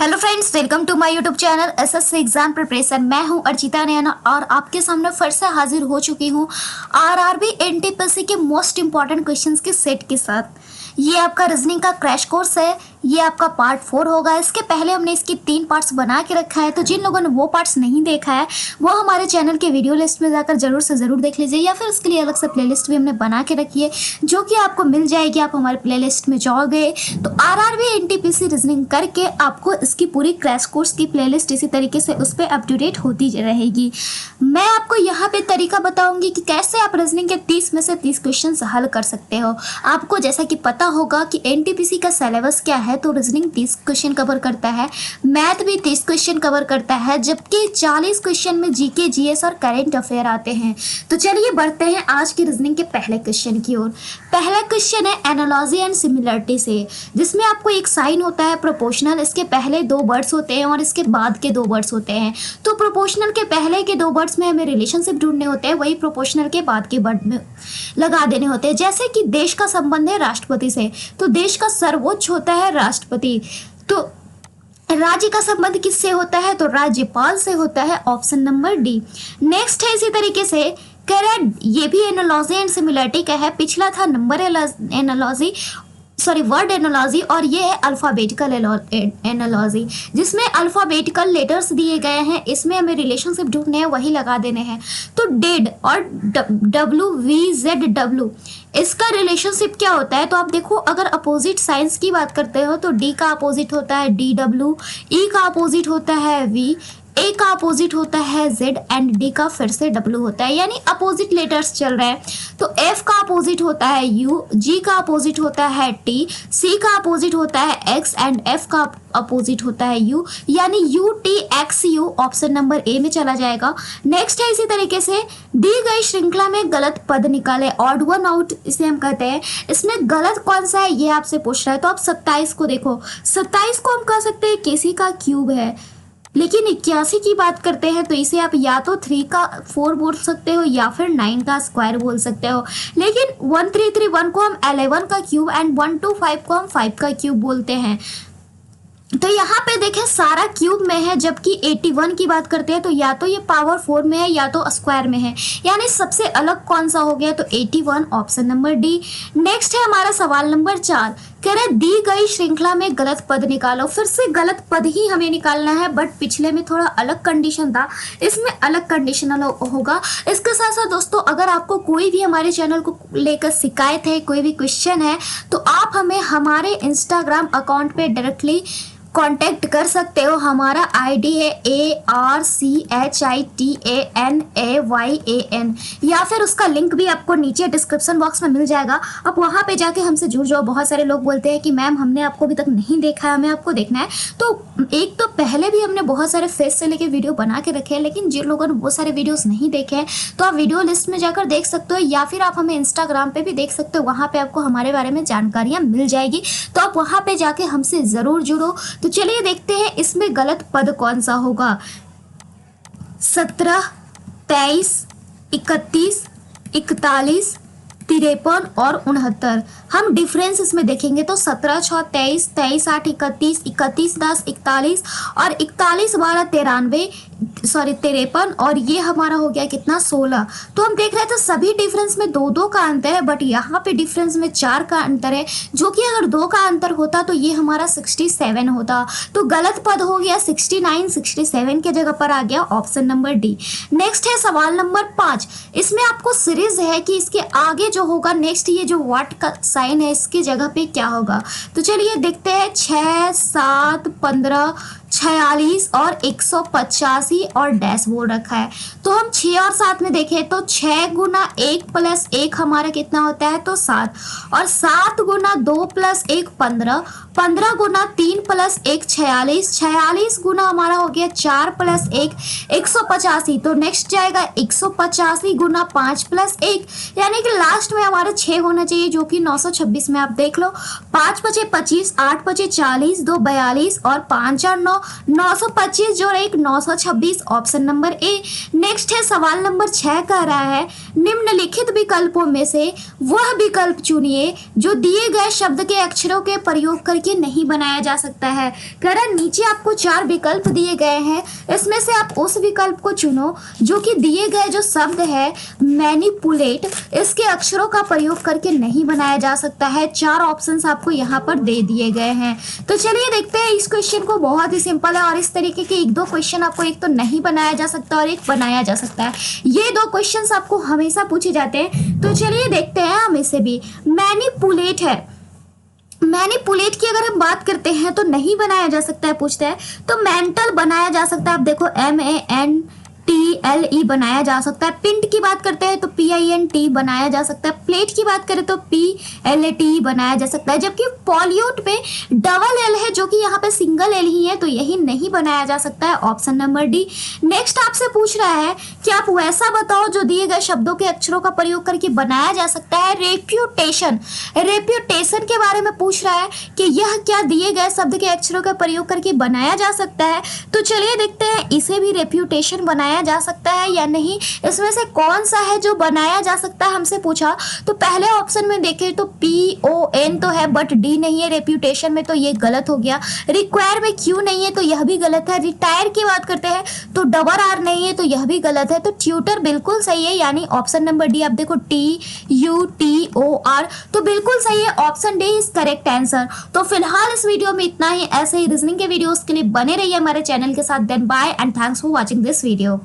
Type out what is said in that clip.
Hello friends, welcome to my YouTube channel SSC exam preparation. मैं हूं अर्चिता नैना और आपके सामने फिर से हाजिर हो चुकी हूं आरआरबी एनटीपीसी के मोस्ट इंपॉर्टेंट क्वेश्चंस के सेट के साथ। ये आपका रीजनिंग का क्रैश कोर्स है। ये आपका पार्ट 4 होगा। इसके पहले हमने इसकी 3 पार्ट्स बना के रखा है, तो जिन लोगों ने वो पार्ट्स नहीं देखा है वो हमारे चैनल के वीडियो लिस्ट में जाकर जरूर से ज़रूर देख लीजिए, या फिर उसके लिए अलग से प्लेलिस्ट भी हमने बना के रखी है जो कि आपको मिल जाएगी। आप हमारे प्लेलिस्ट में जाओगे तो आरआरबी एनटीपीसी रीजनिंग करके आपको इसकी पूरी क्रैश कोर्स की प्लेलिस्ट इसी तरीके से उस पर अप टू डेट होती रहेगी। मैं आपको यहाँ पे तरीका बताऊंगी कि कैसे आप रीजनिंग के 30 में से 30 क्वेश्चन हल कर सकते हो। आपको जैसा कि पता होगा कि एनटीपीसी का सिलेबस क्या है, तो रीजनिंग 30 क्वेश्चन कवर करता है, मैथ भी 30 क्वेश्चन कवर करता है, जबकि 40 क्वेश्चन में जीके, जीएस और करंट अफेयर आते हैं। तो चलिए बढ़ते हैं आज की रीजनिंग के पहले क्वेश्चन की ओर। पहला क्वेश्चन है एनालॉजी एंड सिमिलरिटी से, जिसमें आपको एक साइन होता है प्रोपोर्शनल। इसके पहले 2 वर्ड्स होते हैं और इसके बाद के 2 वर्ड्स होते हैं। तो प्रोपोर्शनल के पहले के 2 वर्ड्स में हमें रिलेशनशिप ढूंढने होते हैं, वही प्रोपोर्शनल के बाद के वर्ड में लगा देने होते हैं। जैसे कि देश का संबंध है राष्ट्रपति से, तो देश का सर्वोच्च होता है राष्ट्रपति। तो राज्य का संबंध किससे होता है, तो राज्यपाल से होता है, ऑप्शन नंबर डी। नेक्स्ट है इसी तरीके से कह रहा है, ये भी एनालॉजी एंड सिमिलरिटी का है। पिछला था number analogy, sorry word analogy, और ये है अल्फ़ाबेटिकल एनालॉजी, जिसमें अल्फ़ाबेटिकल लेटर्स दिए गए हैं। इसमें हमें रिलेशनशिप ढूंढने हैं, वही लगा देने हैं। तो डेड और WVZW, इसका रिलेशनशिप क्या होता है, तो आप देखो, अगर अपोजिट साइंस की बात करते हो तो डी का अपोजिट होता है DW, ई का अपोजिट होता है V, ए का अपोजिट होता है Z एंड डी का फिर से W होता है, यानी अपोजिट लेटर्स चल रहे हैं। तो F का अपोजिट होता है U, G का अपोजिट होता है T, C का अपोजिट होता है X एंड F का अपोजिट होता है U, यानी UTXU ऑप्शन नंबर ए में चला जाएगा। नेक्स्ट है इसी तरीके से दी गई श्रृंखला में गलत पद निकाले, ऑड वन आउट इसे हम कहते हैं। इसमें गलत कौन सा है ये आपसे पूछ रहा है, तो आप 27 को देखो। 27 को हम कह सकते हैं केसी का क्यूब है, लेकिन 81 की बात करते हैं तो इसे आप या तो 3 का 4 बोल सकते हो या फिर 9 का स्क्वायर बोल सकते हो। लेकिन 1331 को हम 11 का क्यूब एंड 125 को हम 5 का क्यूब बोलते हैं। तो यहाँ पे देखें सारा क्यूब में है, जबकि 81 की बात करते हैं तो या तो ये पावर 4 में है या तो स्क्वायर में है, यानी सबसे अलग कौन सा हो गया, तो 81 ऑप्शन नंबर डी। नेक्स्ट है हमारा सवाल नंबर 4, कह रहे दी गई श्रृंखला में गलत पद निकालो। फिर से गलत पद ही हमें निकालना है, बट पिछले में थोड़ा अलग कंडीशन था, इसमें अलग कंडीशन होगा। इसके साथ साथ दोस्तों, अगर आपको कोई भी हमारे चैनल को लेकर शिकायत है, कोई भी क्वेश्चन है, तो आप हमें हमारे इंस्टाग्राम अकाउंट पे डायरेक्टली कांटेक्ट कर सकते हो। हमारा आईडी है ARCHITANAYAN, या फिर उसका लिंक भी आपको नीचे डिस्क्रिप्शन बॉक्स में मिल जाएगा। आप वहाँ पे जाके हमसे जुड़ जाओ। बहुत सारे लोग बोलते हैं कि मैम हमने आपको अभी तक नहीं देखा है, हमें आपको देखना है। तो एक तो पहले भी हमने बहुत सारे फेस से लेके वीडियो बना के रखे हैं, लेकिन जिन लोगों ने वो सारे वीडियोस नहीं देखे हैं तो आप वीडियो लिस्ट में जाकर देख सकते हो, या फिर आप हमें इंस्टाग्राम पे भी देख सकते हो। वहाँ पे आपको हमारे बारे में जानकारियाँ मिल जाएगी, तो आप वहाँ पे जाके हमसे ज़रूर जुड़ो। तो चलिए देखते हैं इसमें गलत पद कौन सा होगा। 17, 23, 31, 41, 53 और 69। हम डिफरेंस इसमें देखेंगे तो 17 6 23, 23 8 31, 31 10 41 और 41 12 53, और ये हमारा हो गया कितना 16। तो हम देख रहे थे सभी डिफरेंस में 2-2 का अंतर है, बट यहाँ पे डिफरेंस में 4 का अंतर है, जो कि अगर 2 का अंतर होता तो ये हमारा 67 होता। तो गलत पद हो गया 69, 67 के जगह पर आ गया ऑप्शन नंबर डी। नेक्स्ट है सवाल नंबर 5, इसमें आपको सीरीज है कि इसके आगे जो होगा नेक्स्ट, ये जो वाट का साइन है इसकी जगह पे क्या होगा। तो चलिए देखते हैं 6 7 15 46 और 185 और डैश बोल रखा है। तो हम 6 और 7 में देखें तो 6 गुना 1 प्लस 1 हमारा कितना होता है, तो 7, और 7 गुना 2 प्लस 1 15, 15 गुना 3 प्लस 1 46, 46 गुना हमारा हो गया 4 प्लस 1 185। तो नेक्स्ट जाएगा 185 गुना 5 प्लस 1, यानी कि लास्ट में हमारा 6 होना चाहिए, जो कि 926 में आप देख लो। 5 बचे 25, 8 बचे 40, 2 42 और 5 और 9 925 जोड़ 1 926 ऑप्शन नंबर ए। नेक्स्ट है सवाल नंबर 6 कह रहा है निम्नलिखित विकल्पों में से वह विकल्प चुनिए जो दिए गए शब्द के अक्षरों के प्रयोग करके नहीं बनाया जा सकता है। कह रहा है नीचे आपको 4 विकल्प दिए गए हैं, इसमें से आप उस विकल्प को चुनो जो कि दिए गए जो शब्द है मैनिपुलेट इसके अक्षरों का प्रयोग करके नहीं बनाया जा सकता है। 4 ऑप्शंस आपको यहाँ पर दे दिए गए हैं। तो चलिए देखते हैं इस क्वेश्चन को। बहुत ही सिंपल है और इस तरीके के 1-2 क्वेश्चन आपको एक तो नहीं बनाया जा सकता और एक बनाया जा सकता है। ये 2 क्वेश्चंस आपको हमेशा पूछे जाते हैं। तो चलिए देखते हैं हम इसे भी। मैनिपुलेट है, मैनिपुलेट की अगर हम बात करते हैं तो नहीं बनाया जा सकता है पूछते हैं, तो मेंटल बनाया जा सकता है। आप देखो MANTLE बनाया जा सकता है। पिंट की बात करते हैं तो PINT बनाया जा सकता है। प्लेट की बात करें तो PLATE बनाया जा सकता है। जबकि पॉल्यूट में डबल L है जो कि यहाँ पे सिंगल L ही है, तो यही नहीं बनाया जा सकता है। Option number D. नेक्स्ट आपसे पूछ रहा है कि आप वैसा बताओ जो दिए गए शब्दों के अक्षरों का प्रयोग करके बनाया जा सकता है। रेप्यूटेशन, रेप्यूटेशन के बारे में पूछ रहा है कि यह क्या दिए गए शब्द के अक्षरों का प्रयोग करके बनाया जा सकता है। तो चलिए देखते हैं इसे भी रेप्यूटेशन बनाया जा सकता है या नहीं। इसमें से कौन सा है जो बनाया जा सकता है हमसे पूछा। तो पहले ऑप्शन में देखें तो PON तो है बट D नहीं है रेप्यूटेशन में, तो ये गलत हो गया। रिक्वायर में Q नहीं है तो यह भी गलत है। रिटायर की बात करते हैं तो डबल R नहीं है तो यह भी गलत है। तो ट्यूटर बिल्कुल सही है, यानी ऑप्शन नंबर डी। आप देखो TUTOR तो बिल्कुल सही है। Option D is correct answer. तो फिलहाल इस वीडियो में इतना ही। ऐसे ही रीजनिंग के वीडियोस के लिए बने रहिए हमारे चैनल के साथ। Then bye and thanks for watching this video.